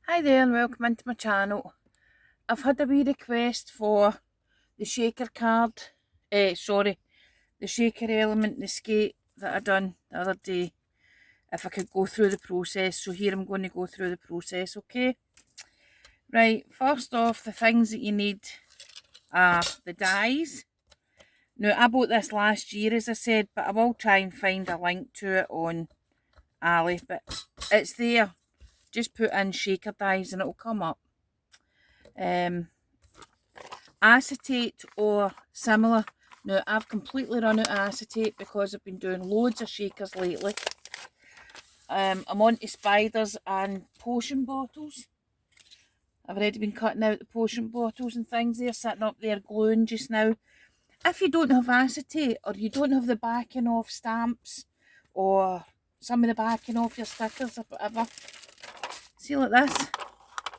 Hi there and welcome into my channel. I've had a wee request for the shaker card, the shaker element, the skate that I done the other day, if I could go through the process. So here I'm going to go through the process, okay? Right, first off, the things that you need are the dies. Now, I bought this last year, as I said, but I will try and find a link to it on Ali, but it's there. Just put in shaker dies and it'll come up. Acetate or similar. Now, I've completely run out of acetate because I've been doing loads of shakers lately. I'm on to spiders and potion bottles. I've already been cutting out the potion bottles and things. They're sitting up there gluing just now. If you don't have acetate, or you don't have the backing off stamps, or some of the backing off your stickers or whatever, see like this,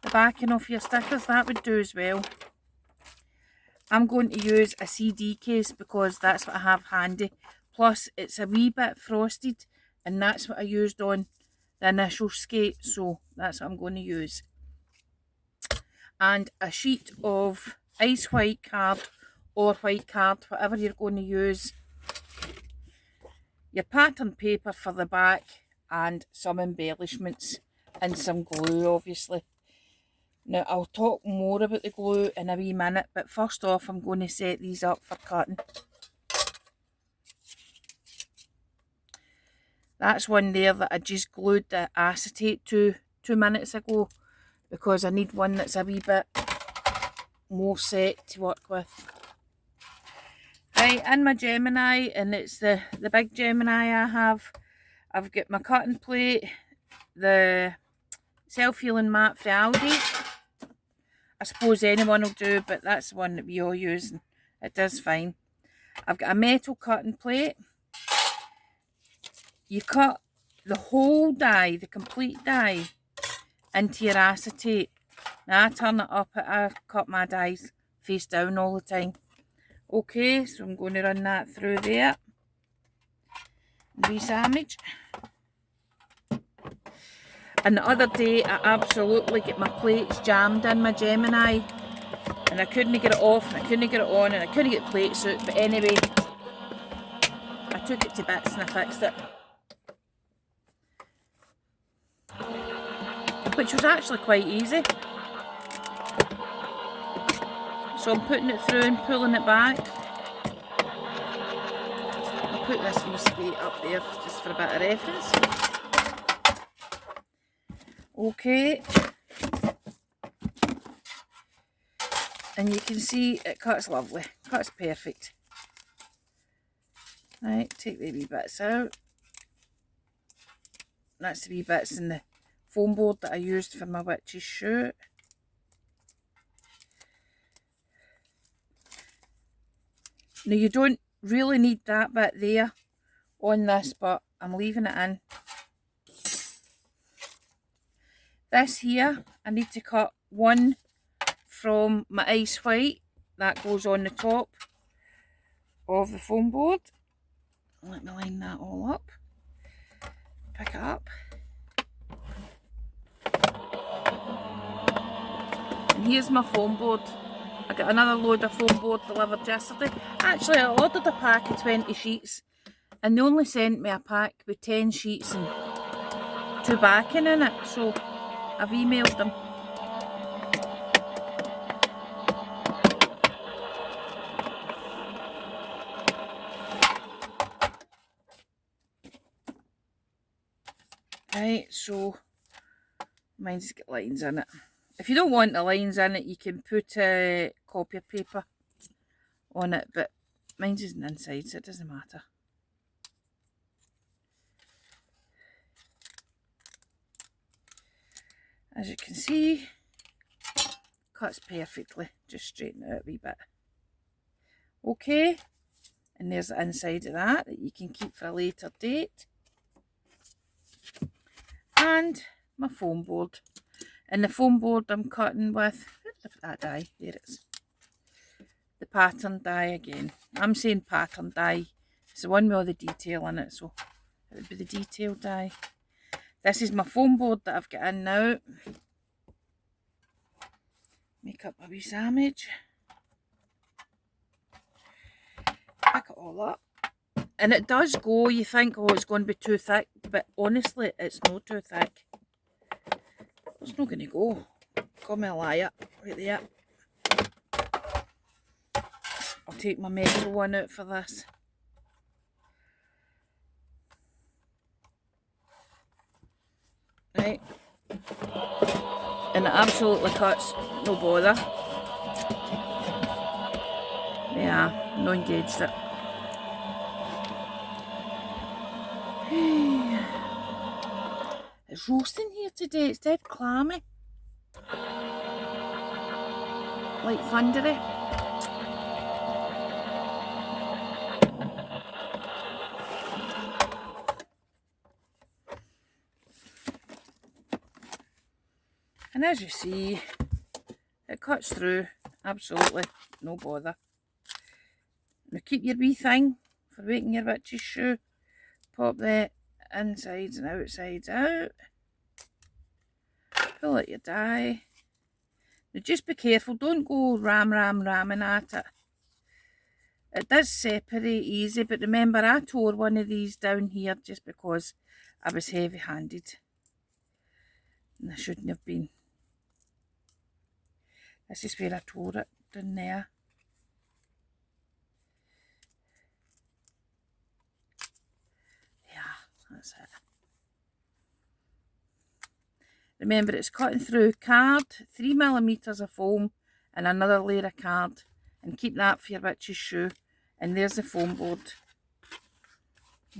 the backing off your stickers, that would do as well. I'm going to use a CD case because that's what I have handy. Plus, it's a wee bit frosted, and that's what I used on the initial skate, so that's what I'm going to use. And a sheet of ice white card or white card, whatever you're going to use. Your pattern paper for the back, and some embellishments and some glue, obviously. Now, I'll talk more about the glue in a wee minute, but first off, I'm going to set these up for cutting. That's one there that I just glued the acetate to 2 minutes ago, because I need one that's a wee bit more set to work with. Right, in my Gemini, and it's the big Gemini I have, I've got my cutting plate, the self-healing mat for Aldi. I suppose anyone will do, but that's the one that we all use, and it does fine. I've got a metal cutting plate. You cut the whole die, the complete die, into your acetate. Now I turn it up, I cut my dies face down all the time. Okay, so I'm going to run that through there. Re-sandwich. And the other day I absolutely get my plates jammed in my Gemini, and I couldn't get it off, and I couldn't get it on, and I couldn't get the plates out. But anyway, I took it to bits and I fixed it, which was actually quite easy. So I'm putting it through and pulling it back. I'll put this wee skate up there just for a bit of reference. Okay. And you can see it cuts lovely. Cuts perfect. Right, take the wee bits out. That's the wee bits in the foam board that I used for my witch's shirt. Now, you don't really need that bit there on this, but I'm leaving it in. This here, I need to cut one from my ice white. That goes on the top of the foam board. Let me line that all up. Pick it up. And here's my foam board. I got another load of foam board delivered yesterday. Actually, I ordered a pack of 20 sheets, and they only sent me a pack with 10 sheets and 2 backing in it, so I've emailed them. Right, so mine's got lines in it. If you don't want the lines in it, you can put copy paper on it, but mine's is an inside, so it doesn't matter. As you can see, cuts perfectly. Just straighten it out a wee bit. Okay, and there's the inside of that you can keep for a later date. And my foam board. And the foam board I'm cutting with, where did I put that die? There it is. The pattern die again. I'm saying pattern die. It's the one with all the detail in it, so it would be the detail die. This is my foam board that I've got in now. make up a wee sandwich. Pick it all up. And it does go, you think, oh, it's going to be too thick, but honestly, it's not too thick. It's not going to go. Got me a liar right there. I'll take my metal one out for this. Right. And it absolutely cuts, no bother. Yeah, no engaged it. It's roasting here today, it's dead clammy. Like thundery. And as you see, it cuts through, absolutely, no bother. Now keep your wee thing for making your witch's shoe. Pop the insides and outsides out. Pull out your die. Now just be careful, don't go ramming at it. It does separate easy, but remember I tore one of these down here just because I was heavy-handed. And I shouldn't have been. This is where I tore it, down there. Yeah, that's it. Remember, it's cutting through card, 3mm of foam, and another layer of card. And keep that for your witch's shoe. And there's the foam board.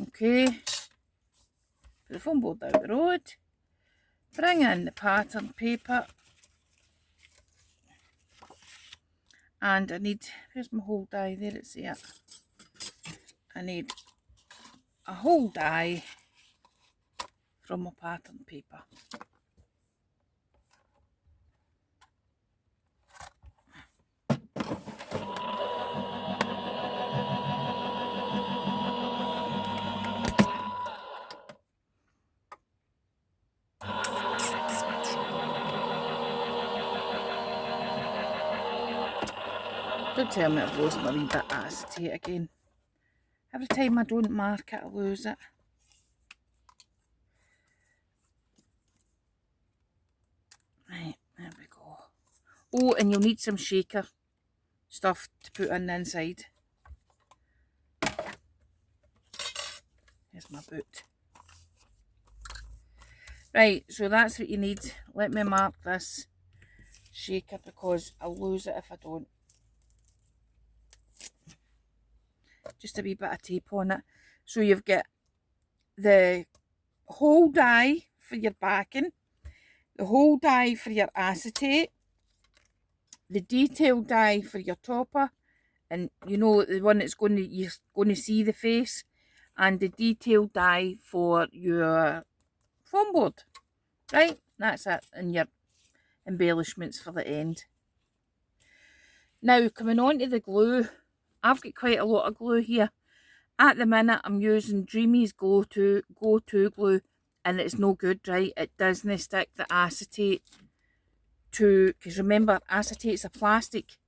Okay. Put the foam board down the road. Bring in the pattern paper. And I need, where's my whole die? There it's there. I need a whole die from my pattern paper. Don't tell me I've lost my wee bit of acetate again. Every time I don't mark it, I lose it. Right, there we go. Oh, and you'll need some shaker stuff to put on the inside. Here's my boot. Right, so that's what you need. Let me mark this shaker because I'll lose it if I don't. Just a wee bit of tape on it. So you've got the whole die for your backing, the whole die for your acetate, the detail die for your topper, and you know the one that's you're going to see the face, and the detail die for your foam board. Right, that's it, and your embellishments for the end. Now coming on to the glue, I've got quite a lot of glue here. At the minute I'm using Dreamy's Go-To glue, and it's no good, right? It doesn't stick the acetate to, because remember acetate's a plastic,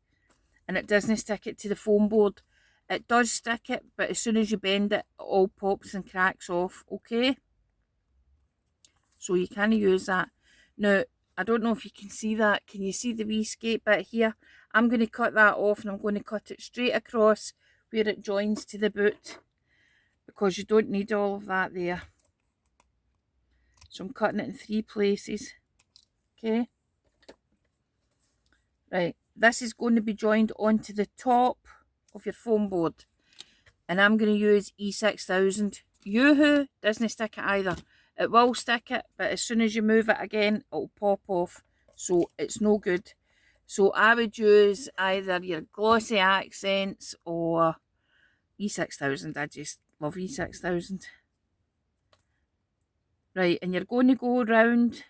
and it doesn't stick it to the foam board. It does stick it, but as soon as you bend it, it all pops and cracks off, okay? So you can't use that. Now, I don't know if you can see that. Can you see the wee skate bit here? I'm going to cut that off, and I'm going to cut it straight across where it joins to the boot, because you don't need all of that there. So I'm cutting it in 3 places. Okay. Right, this is going to be joined onto the top of your foam board, and I'm going to use E6000. Yoo-hoo doesn't stick it either. It will stick it, but as soon as you move it again, it'll pop off, so it's no good. So I would use either your Glossy Accents or E6000. I just love E6000. Right, and you're going to go round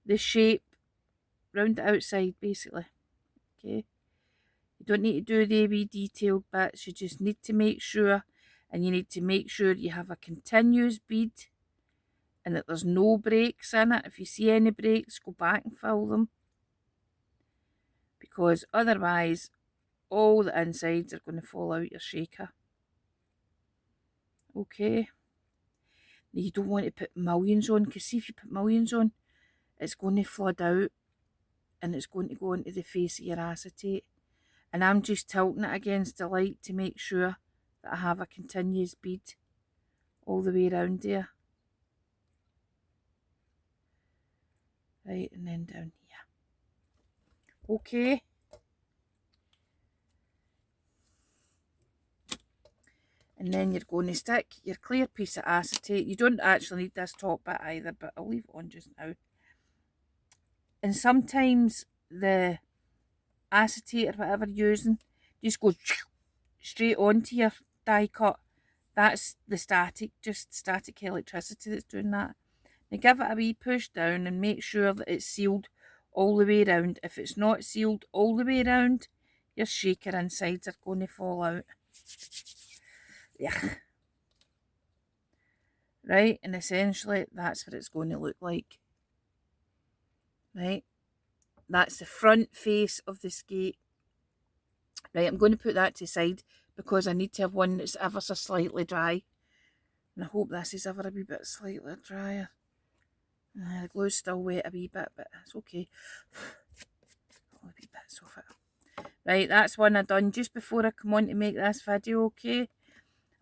the shape, round the outside basically. Okay, you don't need to do the wee detailed bits, you just need to make sure, and you need to make sure you have a continuous bead and that there's no breaks in it. If you see any breaks, go back and fill them. because otherwise all the insides are going to fall out your shaker. Okay. Now you don't want to put millions on, because see, if you put millions on, it's going to flood out and it's going to go into the face of your acetate. And I'm just tilting it against the light to make sure that I have a continuous bead all the way around there. Right, and then down here. Okay. And then you're going to stick your clear piece of acetate. You don't actually need this top bit either, but I'll leave it on just now. And sometimes the acetate or whatever you're using just goes straight onto your die cut. That's the static, just static electricity that's doing that. Now give it a wee push down and make sure that it's sealed all the way around. If it's not sealed all the way around, your shaker insides are going to fall out. Yeah. Right, and essentially that's what it's going to look like. Right, that's the front face of the skate. Right, I'm going to put that to the side because I need to have one that's ever so slightly dry. And I hope this is ever a wee bit slightly drier. The glue's still wet a wee bit, but it's okay. A wee bits of it. Right, that's one I done just before I come on to make this video, okay?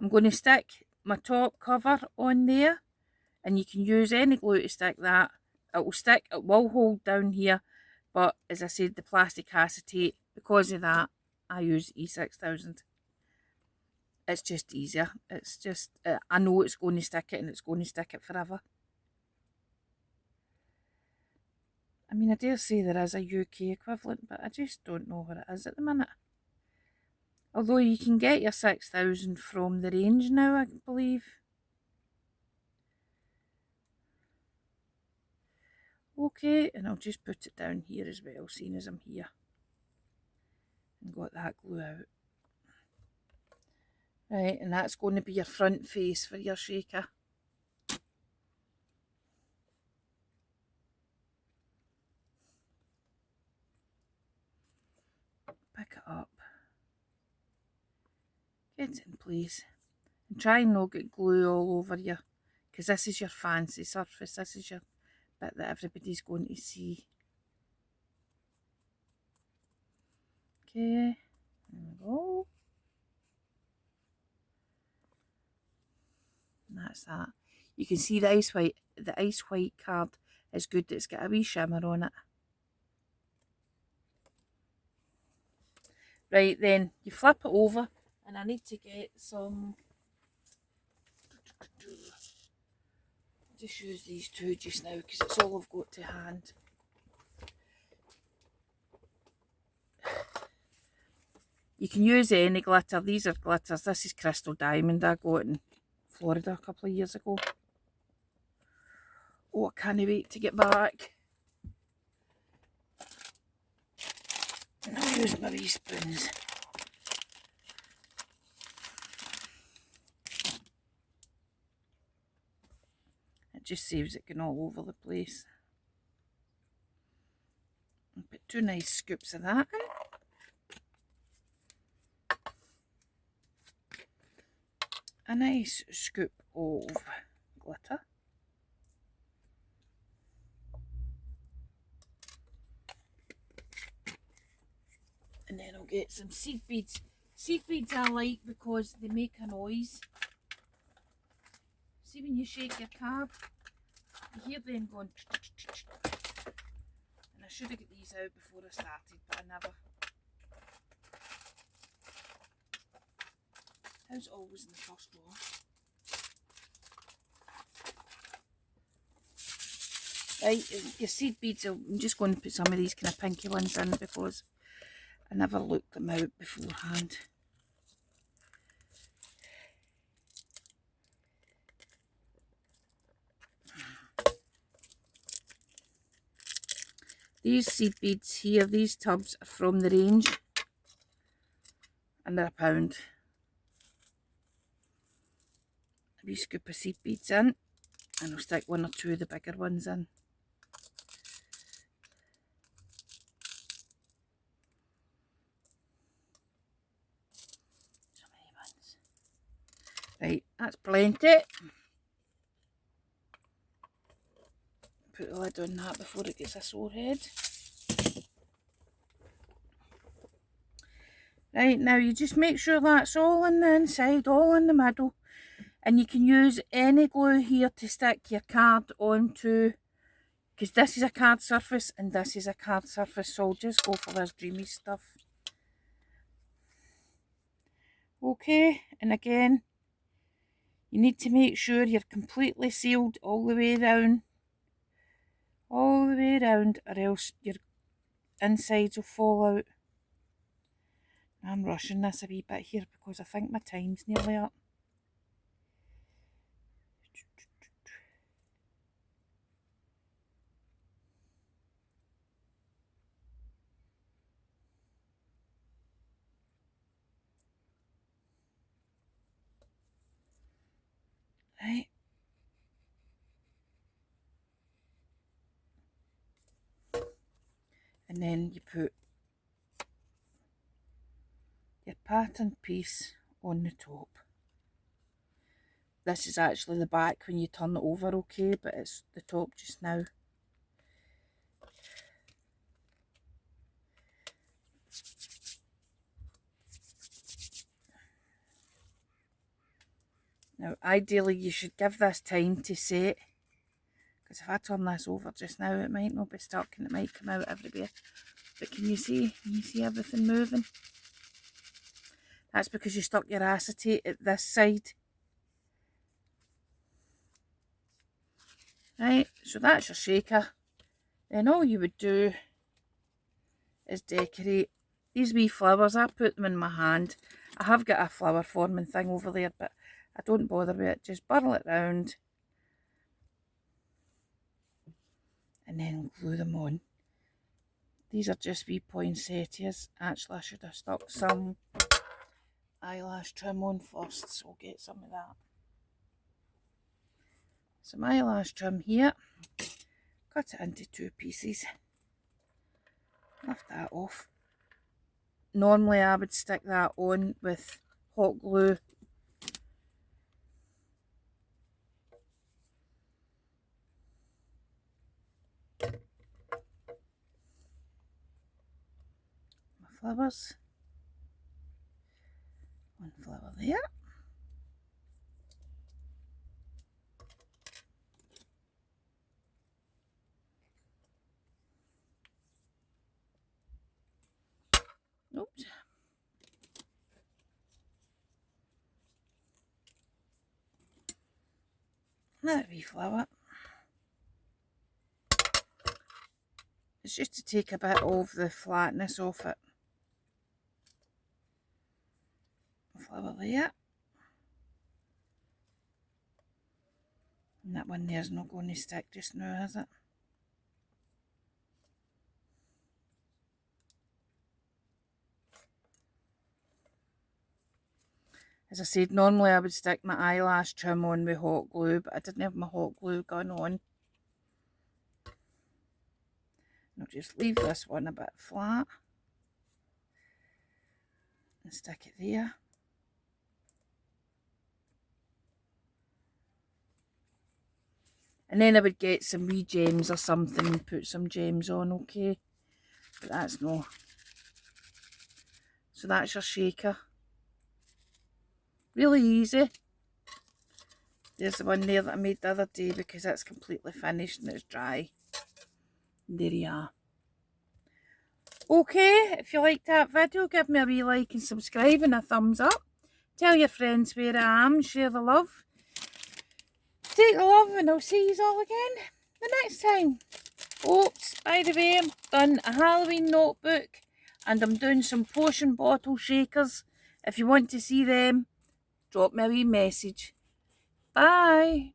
I'm going to stick my top cover on there, and you can use any glue to stick that. It will stick, it will hold down here, but as I said, the plastic acetate, because of that, I use E6000. It's just easier. It's just, I know it's going to stick it, and it's going to stick it forever. I mean, I dare say there is a UK equivalent, but I just don't know what it is at the minute. Although you can get your 6000 from the range now, I believe. Okay, and I'll just put it down here as well, seeing as I'm here. And got that glue out. Right, and that's going to be your front face for your shaker. Pick it up. Get it in place. And try and not get glue all over you, because this is your fancy surface. This is your bit that everybody's going to see. Okay, there we go. And that's that. You can see the ice white card is good. It's got a wee shimmer on it. Right, then you flip it over, and I need to get some. Just use these two just now because it's all I've got to hand. You can use any glitter. These are glitters. This is crystal diamond. I got in Florida a couple of years ago. Oh, I can't wait to get back. And I'll use my wee spoons. It just saves it going all over the place. I'll put 2 nice scoops of that in. A nice scoop of glitter. And then I'll get some seed beads. Seed beads I like because they make a noise. See when you shake your card, you hear them going. And I should have got these out before I started, but I never. How's it always in the first row? Right, your seed beads, I'm just going to put some of these kind of pinky ones in because I never looked them out beforehand. These seed beads here, these tubs are from the range, and they're £1. A wee scoop of seed beads in, and I'll stick 1 or 2 of the bigger ones in. That's plenty. Put the lid on that before it gets a sore head. Right, now you just make sure that's all in the inside, all in the middle. And you can use any glue here to stick your card onto, because this is a card surface and this is a card surface, so I'll just go for this dreamy stuff. Okay, and again, you need to make sure you're completely sealed all the way down. All the way around, or else your insides will fall out. I'm rushing this a wee bit here because I think my time's nearly up. Right. And then you put your pattern piece on the top. This is actually the back when you turn it over, okay, but it's the top just now. Now ideally you should give this time to set, because if I turn this over just now it might not be stuck and it might come out everywhere. But can you see everything moving? That's because you stuck your acetate at this side. Right, so that's your shaker. Then all you would do is decorate these wee flowers. I put them in my hand. I have got a flower forming thing over there, but I don't bother with it. Just burl it round and then glue them on. These are just wee poinsettias. Actually, I should have stuck some eyelash trim on first, so I'll get some of that. Some eyelash trim here. Cut it into 2 pieces. Lift that off. Normally I would stick that on with hot glue. My flowers. One flower there. Oops. Another wee flower. It's just to take a bit of the flatness off it. A flower there. And that one there's not going to stick just now, is it? As I said, normally I would stick my eyelash trim on with hot glue, but I didn't have my hot glue gun on. And I'll just leave this one a bit flat and stick it there. And then I would get some wee gems or something and put some gems on, okay? But that's no. So that's your shaker. Really easy. There's the one there that I made the other day because it's completely finished and it's dry. And there you are. Okay, if you liked that video, give me a wee like and subscribe and a thumbs up. Tell your friends where I am, share the love. Take the love, and I'll see you all again the next time. Oops, by the way, I've done a Halloween notebook and I'm doing some potion bottle shakers. If you want to see them, drop me a wee message. Bye.